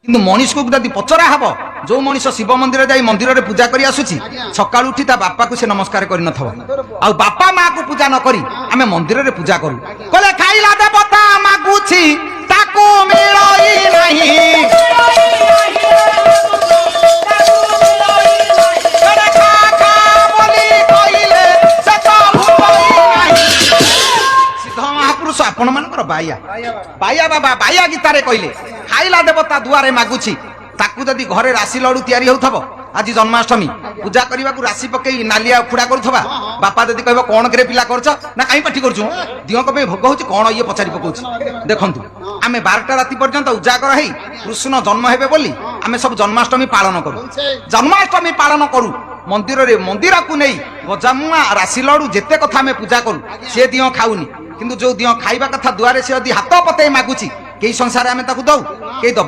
কিন্তু মଣିষକୁ ଯଦି ପଚରା ହବ ଯୋଉ ମଣିଷ ଶିବ ମନ୍ଦିର ଯାଇ ମନ୍ଦିରରେ ପୂଜା କରି ଆସୁଛି ସକାଳୁ ଉଠି ତା ବାପାକୁ ସେ ନମସ୍କାର କରିନଥିବ ଆଉ ବାପା ମାକୁ ପୂଜା ନ କରି ଆମେ ମନ୍ଦିରରେ ପୂଜା କରୁ କହିଲେ ଖାଇଲା ଦେବତା ମାଗୁଛି ତାକୁ ମିଳଇ ନାହିଁ आपण मानकर बाया बाया बाबा बाया गीतारे कहले खाइला देवता दुआरे मागुची ताकू जदि घरे राशि लडू तैयारी होथबो आज जन्माष्टमी पूजा करबा को राशि पकई नालिया उखुडा करथबा बापा जदि कहबो कोन करे पिला करछ ना काई पाठी करछु दियो कबे भोग होची कोन ये पचारी पकोछ देखंतु आमे 12टा राति पर्यंत उजागर हेई कृष्ण जन्म हेबे बोली आमे सब जन्माष्टमी पालन करू जन्माष्टमी पालन करू मंदिर रे मंदिर को नहीं गजामुआ राशि लडू जेते कथा आमे पूजा करू से दियो खाउनी किंतु जो दियो खाइबा कथा दुआरे से यदि हाथ पते मागुची कई संसार आमे ताकू दऊ कई दबु।